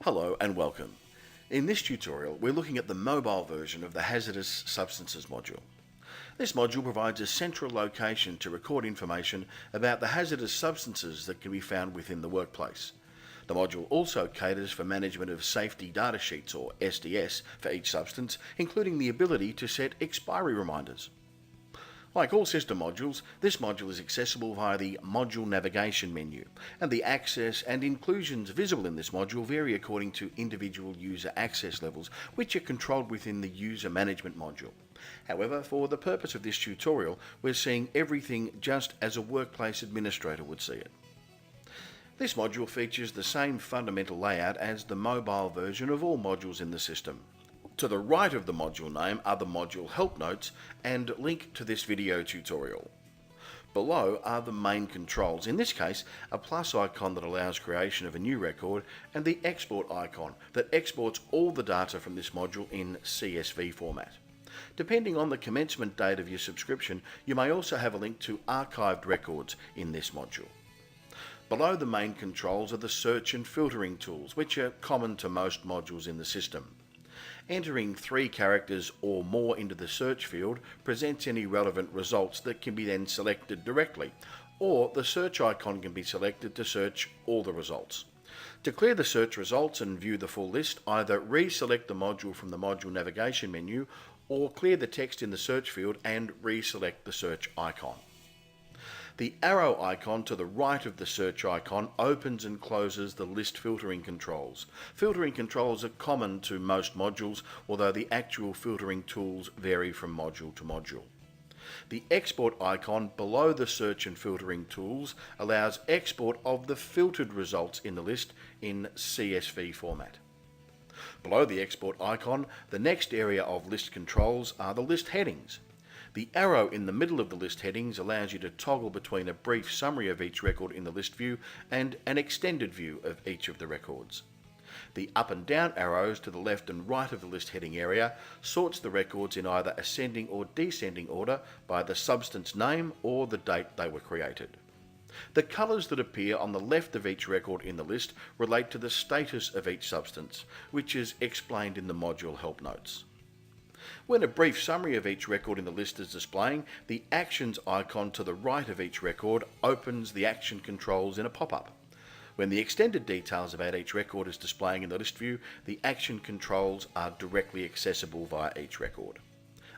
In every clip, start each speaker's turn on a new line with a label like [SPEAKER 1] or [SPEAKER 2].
[SPEAKER 1] Hello and welcome. In this tutorial we're looking at the mobile version of the Hazardous Substances module. This module provides a central location to record information about the hazardous substances that can be found within the workplace. The module also caters for management of safety data sheets or SDS for each substance, including the ability to set expiry reminders. Like all system modules, this module is accessible via the Module Navigation menu, and the access and inclusions visible in this module vary according to individual user access levels, which are controlled within the User Management module. However, for the purpose of this tutorial, we're seeing everything just as a workplace administrator would see it. This module features the same fundamental layout as the mobile version of all modules in the system. To the right of the module name are the module help notes and link to this video tutorial. Below are the main controls, in this case a plus icon that allows creation of a new record and the export icon that exports all the data from this module in CSV format. Depending on the commencement date of your subscription, you may also have a link to archived records in this module. Below the main controls are the search and filtering tools, which are common to most modules in the system. Entering 3 characters or more into the search field presents any relevant results that can be then selected directly, or the search icon can be selected to search all the results. To clear the search results and view the full list, either reselect the module from the Module Navigation menu or clear the text in the search field and reselect the search icon. The arrow icon to the right of the search icon opens and closes the list filtering controls. Filtering controls are common to most modules, although the actual filtering tools vary from module to module. The export icon below the search and filtering tools allows export of the filtered results in the list in CSV format. Below the export icon, the next area of list controls are the list headings. The arrow in the middle of the list headings allows you to toggle between a brief summary of each record in the list view and an extended view of each of the records. The up and down arrows to the left and right of the list heading area sorts the records in either ascending or descending order by the substance name or the date they were created. The colours that appear on the left of each record in the list relate to the status of each substance, which is explained in the module help notes. When a brief summary of each record in the list is displaying, the Actions icon to the right of each record opens the action controls in a pop-up. When the extended details about each record is displaying in the list view, the action controls are directly accessible via each record.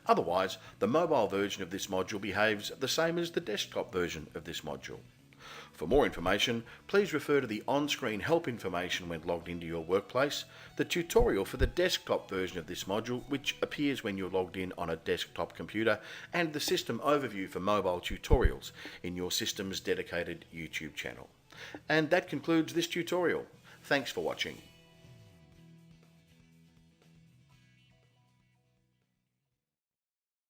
[SPEAKER 1] Otherwise, the mobile version of this module behaves the same as the desktop version of this module. For more information, please refer to the on-screen help information when logged into your workplace, the tutorial for the desktop version of this module, which appears when you're logged in on a desktop computer, and the system overview for mobile tutorials in your system's dedicated YouTube channel. And that concludes this tutorial. Thanks for watching.